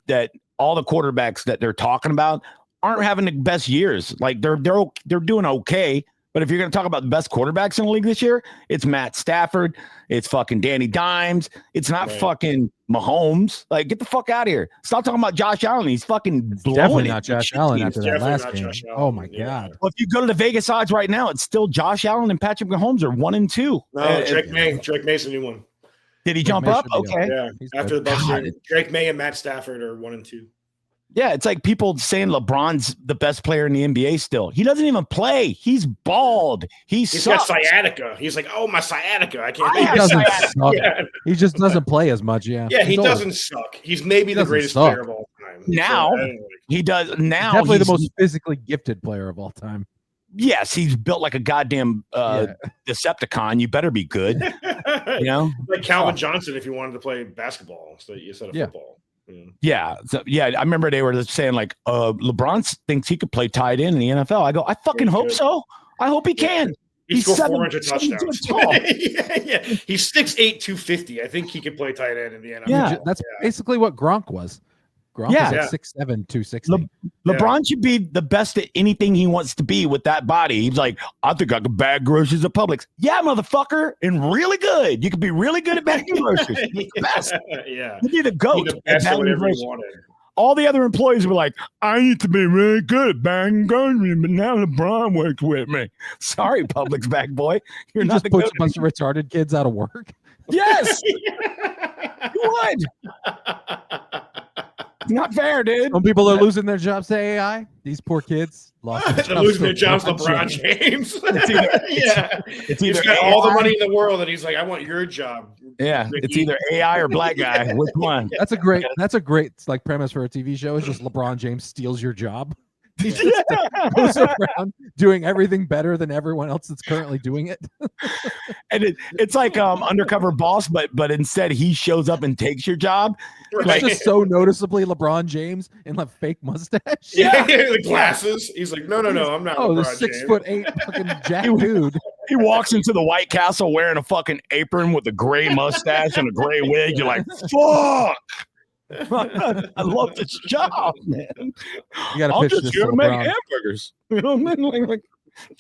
that all the quarterbacks that they're talking about aren't having the best years. Like they're doing okay. But if you're going to talk about the best quarterbacks in the league this year, it's Matt Stafford. It's fucking Danny Dimes. It's not fucking Mahomes. Like, get the fuck out of here. Stop talking about Josh Allen. He's fucking blowing definitely it. Not Josh Allen after that last game. Oh my God. Well, if you go to the Vegas odds right now, it's still Josh Allen and Patrick Mahomes are 1 and 2. No, Drake May's a new one. Did he jump up? Okay. Yeah. After the Bucs, Drake May and Matt Stafford are 1 and 2. Yeah, it's like people saying LeBron's the best player in the NBA still. He doesn't even play. He's bald. He's got sciatica. He's like, oh, my sciatica. I can't. He doesn't suck. Yeah. He just doesn't play as much. Yeah. Yeah, he doesn't suck. He's maybe the greatest player of all time. Now he does. Now he's definitely the most physically gifted player of all time. Yes, he's built like a goddamn Decepticon. You better be good. Like Calvin Johnson if you wanted to play basketball instead of football. Yeah. So, I remember they were saying like LeBron thinks he could play tight end in the NFL. I go, I fucking hope so. I hope he can. He scored 400 touchdowns. He's 6'8", 250. I think he could play tight end in the NFL. Yeah, that's basically what Gronk was. Gronk was like 6'7", 260. LeBron should be the best at anything he wants to be with that body. He's like, I think I could bag groceries at Publix. Yeah, motherfucker, and really good. You could be really good at bagging groceries. The best. Yeah. You need a goat. The best at whatever you wanted. All the other employees were like, I need to be really good at bagging groceries, but now LeBron works with me. Sorry, Publix bag boy. You're not just puts a bunch of retarded kids out of work. Yes. You would. Not fair, dude. Some people are losing their jobs to AI. These poor kids lost their jobs. They're losing their jobs to LeBron James. He's got all the money in the world, and he's like, I want your job. Yeah, Ricky. It's either AI or black guy. Which one? That's a great like premise for a TV show. Is just LeBron James steals your job. He just goes around doing everything better than everyone else that's currently doing it. And it's like Undercover Boss, but instead he shows up and takes your job. It's just so noticeably LeBron James in like fake mustache. Yeah, the glasses. He's like, no, I'm not. Oh, LeBron the 6'8" fucking jack dude. He walks into the White Castle wearing a fucking apron with a gray mustache and a gray wig. You're like, fuck. I love this job, man. You gotta pitch this to make hamburgers. You know what I mean? Like,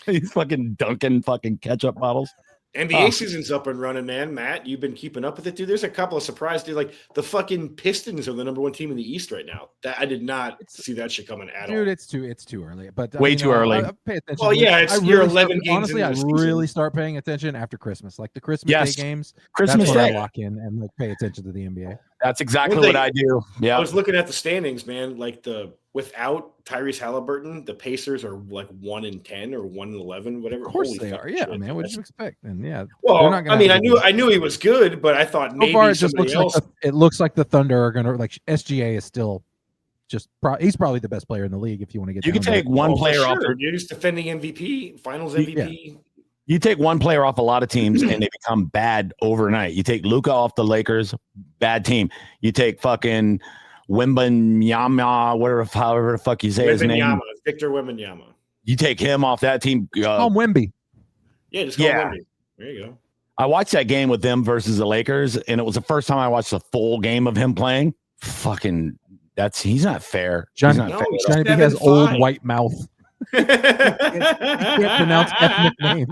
he's fucking dunking fucking ketchup bottles. NBA season's up and running, man. Matt, you've been keeping up with it, dude. There's a couple of surprises, dude. Like the fucking Pistons are the number 1 team in the East right now. That I did not see that shit coming at all. Dude, it's too early. But way too early. I pay attention. Well, yeah, it's your 11 games. Honestly, I really start paying attention after Christmas, like the Christmas Day games. Christmas Day, I lock in and like pay attention to the NBA. That's exactly what I do. Yeah, I was looking at the standings, man. Like without Tyrese Halliburton, the Pacers are like 1-10 or 1-11, whatever. Of course they are. Yeah, man. What did you expect? And well, I mean, I knew he was good, but I thought maybe it just looks else. It looks like the Thunder are gonna like SGA is still just he's probably the best player in the league. If you want to get, you can take one player off. He's defending MVP, Finals MVP. Yeah. You take one player off a lot of teams and they become bad overnight. You take Luka off the Lakers, bad team. You take fucking Wembanyama, however the fuck you say his name. Victor Wembanyama. You take him off that team. Call him Wemby. Yeah, just call him Wemby. There you go. I watched that game with them versus the Lakers, and it was the first time I watched a full game of him playing. Fucking, he's not fair. Johnny B has old white mouth. He can't pronounce ethnic names.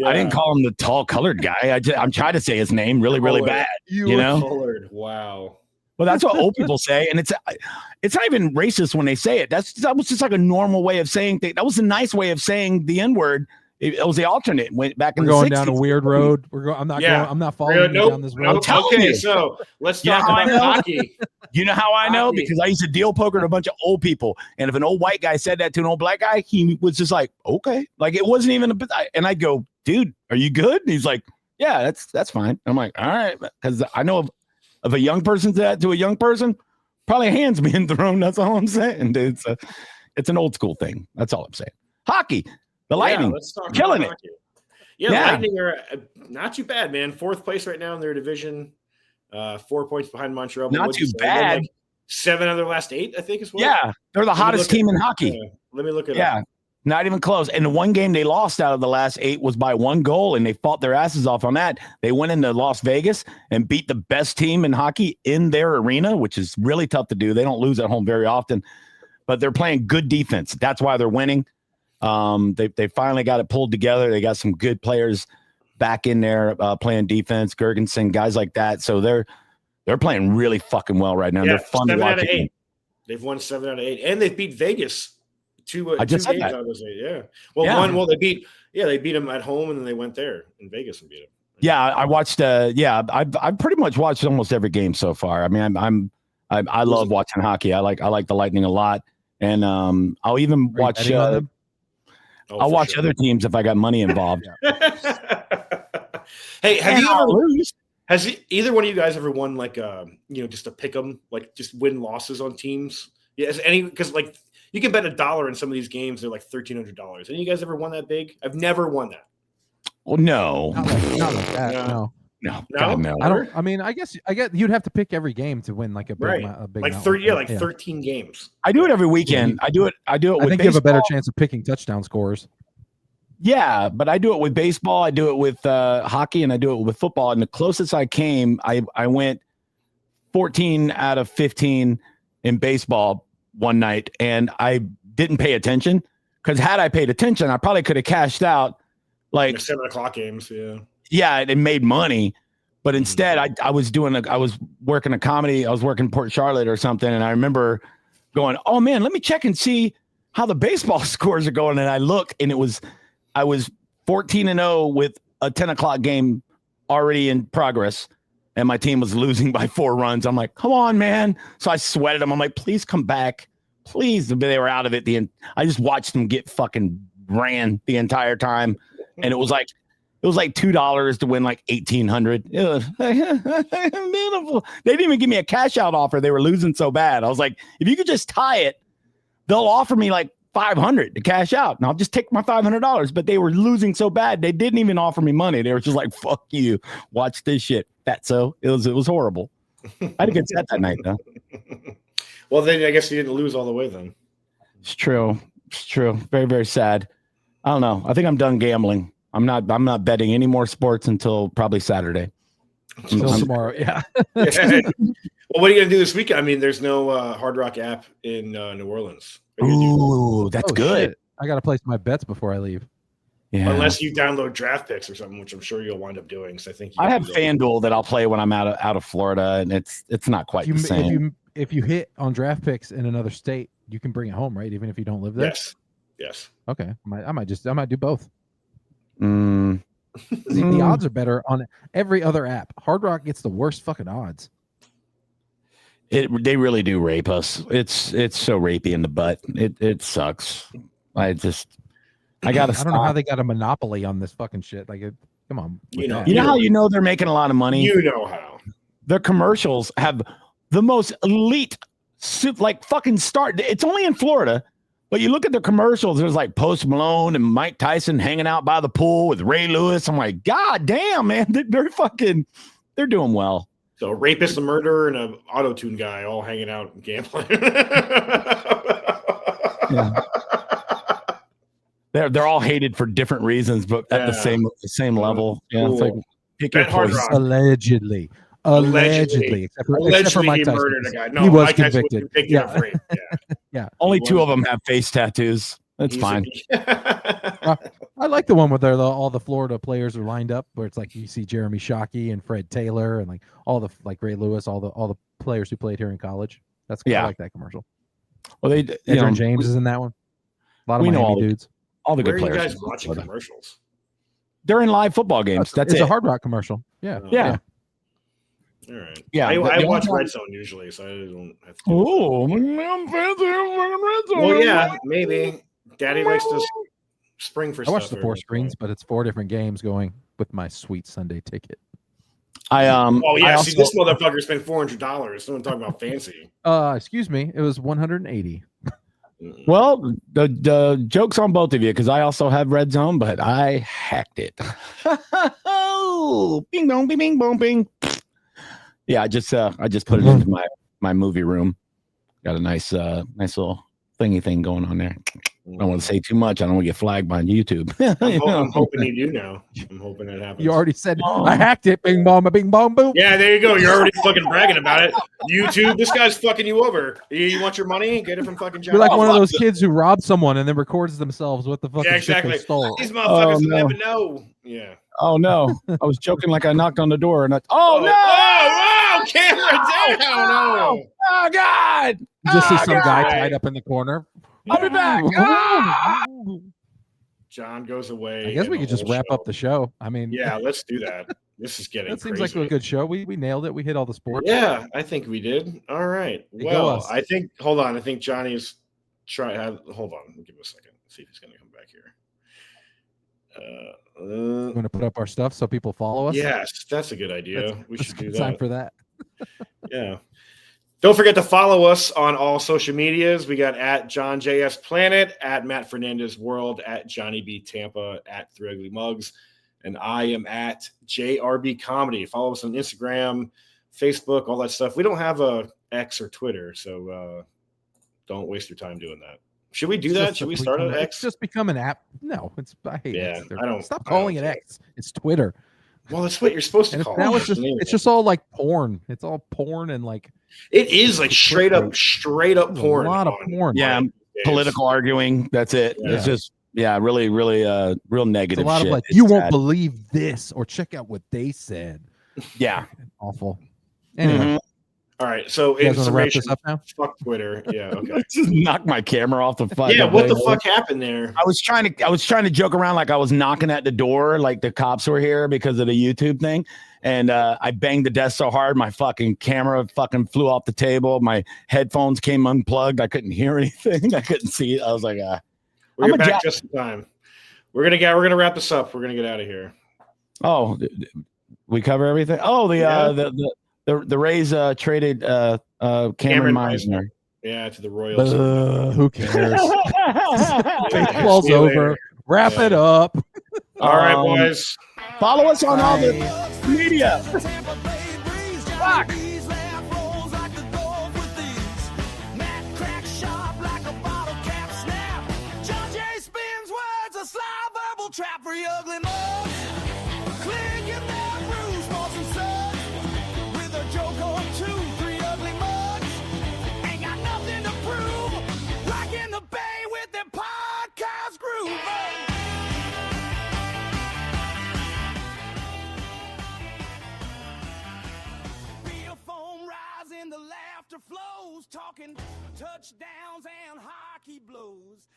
I didn't call him the tall colored guy. I'm trying to say his name really bad. You know? Colored. Wow. Well, that's what old people say, and it's not even racist when they say it. That was just like a normal way of saying things. That was a nice way of saying the N-word. It was the alternate. Went back in the 60s. Going down a weird road. I'm not following you down this road. Okay, so let's talk about hockey. You know how I know? Because I used to deal poker to a bunch of old people, and if an old white guy said that to an old black guy, he was just like, okay, like it wasn't even and I'd go, dude, are you good? And he's like, yeah, that's fine. I'm like, all right, because I know if a young person said that to a young person, probably a hand's being thrown. That's all I'm saying, dude. It's an old school thing. That's all I'm saying. Hockey. The Lightning, killing it. Yeah, Lightning are not too bad, man. 4th place right now in their division. 4 points behind Montreal. Not too bad. Like 7 out of their last 8, I think is what. Yeah, they're the hottest team in hockey. Let me look it up. Yeah, not even close. And the one game they lost out of the last 8 was by 1 goal, and they fought their asses off on that. They went into Las Vegas and beat the best team in hockey in their arena, which is really tough to do. They don't lose at home very often, but they're playing good defense. That's why they're winning. They finally got it pulled together. They got some good players back in there playing defense, Gergensen, guys like that. So they're playing really fucking well right now. Yeah, they're fun to watch. 7 out of 8. They've won 7 out of 8, and they've beat Vegas. Two games out of those 8. Yeah. Well, they beat them at home, and then they went there in Vegas and beat them. Yeah, I watched. I've pretty much watched almost every game so far. I mean, I love watching hockey. I like the Lightning a lot, and I'll even watch. I'll watch other teams if I got money involved. Hey, have you ever lose? Has either one of you guys ever won like just to pick them, like just win losses on teams? Yeah, because like you can bet $1 in some of these games. They're like $1,300. Any of you guys ever won that big? I've never won that. Well, no, not like that. No. God, no. I don't. I mean, I guess you'd have to pick every game to win like a big, a big like 30, like 13 games. I do it every weekend. I do it. I think baseball. you have a better chance of picking touchdown scores. Yeah, but I do it with baseball. I do it with hockey, and I do it with football. And the closest I came, I went 14 out of 15 in baseball one night, and I didn't pay attention because had I paid attention, I probably could have cashed out. Like 7:00 games, yeah, it made money, but instead I was working a comedy. I was working Port Charlotte or something, and I remember going, "Oh man, let me check and see how the baseball scores are going." And I look, and I was 14-0 with a 10:00 game already in progress, and my team was losing by 4 runs. I'm like, "Come on, man!" So I sweated them. I'm like, "Please come back, please." They were out of it. I just watched them get fucking ran the entire time. And it was like $2 to win like $1,800. It was beautiful. They didn't even give me a cash out offer. They were losing so bad. I was like, if you could just tie it, they'll offer me like $500 to cash out, and I'll just take my $500. But they were losing so bad, they didn't even offer me money. They were just like, "Fuck you, watch this shit, fatso." It was horrible. I had a good set that night though. Well, then I guess you didn't lose all the way then. It's true. Very, very sad. I don't know. I think I'm done gambling. I'm not betting any more sports until probably Saturday. Until tomorrow, yeah. Well, what are you gonna do this weekend? I mean, there's no Hard Rock app in New Orleans. Ooh, that's good. Shit. I gotta place my bets before I leave. Yeah. Unless you download Draft Picks or something, which I'm sure you'll wind up doing. So I think I have FanDuel that I'll play when I'm out of Florida, and it's not quite the same. If you hit on Draft Picks in another state, you can bring it home, right? Even if you don't live there. Yes. Okay. I might do both. Mm. The odds are better on every other app. Hard Rock gets the worst fucking odds. They really do rape us. It's so rapey in the butt. It sucks. I don't know how they got a monopoly on this fucking shit. Like, come on. You know how they're making a lot of money. You know how their commercials have the most elite, like fucking start. It's only in Florida. But you look at the commercials, there's like Post Malone and Mike Tyson hanging out by the pool with Ray Lewis. I'm like, God damn, man, they're doing well. So a rapist, a murderer, and an auto-tune guy all hanging out and gambling. Yeah. They're all hated for different reasons, but at the same level. Yeah, cool. It's like pick your poison. Allegedly, except for Mike Tyson. He murdered a guy. No, he was Mike convicted. Yeah. Yeah. Only 2 of them have face tattoos. That's fine. I like the one where all the Florida players are lined up, where it's like you see Jeremy Shockey and Fred Taylor and like all the Ray Lewis, all the players who played here in college. That's cool. I like that commercial. Well, Edgerrin James is in that one. A lot of Miami dudes. All the good players. Where are you guys watching commercials? During live football games. That's a Hard Rock commercial. Yeah. All right. Yeah. I watch Red Zone usually, so I don't have to. Oh, I'm fancy Red Zone. Well, yeah, maybe. Daddy likes to spring for stuff. I watch the 4 screens, but it's 4 different games going with my sweet Sunday ticket. See, this motherfucker spent $400. Someone talking about fancy. Excuse me, it was $180. Well, the joke's on both of you because I also have Red Zone, but I hacked it. Oh, bing bong, bing bing bong, bing. Yeah, I just put it into my movie room. Got a nice little thingy thing going on there. I don't want to say too much. I don't want to get flagged by YouTube. I'm hoping you do now. I'm hoping it happens. You already said I hacked it. Bing bong, bing bong, boom. Yeah, there you go. You're already fucking bragging about it. YouTube, this guy's fucking you over. You want your money? Get it from fucking John. You're like one of those kids who robbed someone and then records themselves with the fucking shit they stole. These motherfuckers will never know. Yeah. Oh no! I was joking like I knocked on the door and no! Camera down! Oh God! You just see some guy tied up in the corner. I'll be back. John goes away. I guess we could just wrap up the show. I mean, yeah, let's do that. This is getting That seems crazy. like a good show. We nailed it. We hit all the sports. Yeah, I think we did. All right. Well, I think. Hold on. I think Johnny's hold on. Give me a second. See if he's going to come back here. We're going to put up our stuff so people follow us. Yes, that's a good idea. We should do that. Time for that. Yeah. Don't forget to follow us on all social medias. We got at John JS Planet, at Matt Fernandez World, at Johnny B Tampa, at Three Ugly Mugs, and I am at JRB Comedy. Follow us on Instagram, Facebook, all that stuff. We don't have a X or Twitter, so don't waste your time doing that. Should we do that? Should we start an X? It's just become an app. No, I hate X. I don't stop calling it X. It's Twitter. Well, that's what you're supposed to call it. Now it's just all like porn. It's all porn and like it is like straight up porn. A lot of porn. Yeah, political arguing. That's it. Yeah. It's just really, really real negative. It's a lot shit. of like you won't believe this or check out what they said. Yeah, awful. Anyway. Mm-hmm. All right, so information. Fuck Twitter. Yeah, okay. Just knock my camera off the fuck. Yeah, what the fuck happened there? I was trying to joke around like I was knocking at the door, like the cops were here because of the YouTube thing, and I banged the desk so hard my fucking camera fucking flew off the table. My headphones came unplugged. I couldn't hear anything. I couldn't see it. I was like, we're back just in time. We're gonna wrap this up. We're gonna get out of here. Oh, we cover everything. Oh, the Rays traded Cameron Meisner. Yeah, to the Royals. Who cares? Baseball's over. Wrap it up. All right, boys. Follow us on all the media. Fuck. Trap for your ugly mug. Clean your love bruise, balls and suds. With a joke or two, three ugly mugs. Ain't got nothing to prove. Rockin' the bay with their podcast groove. Be a foam rising, the laughter flows. Talking touchdowns and hockey blows.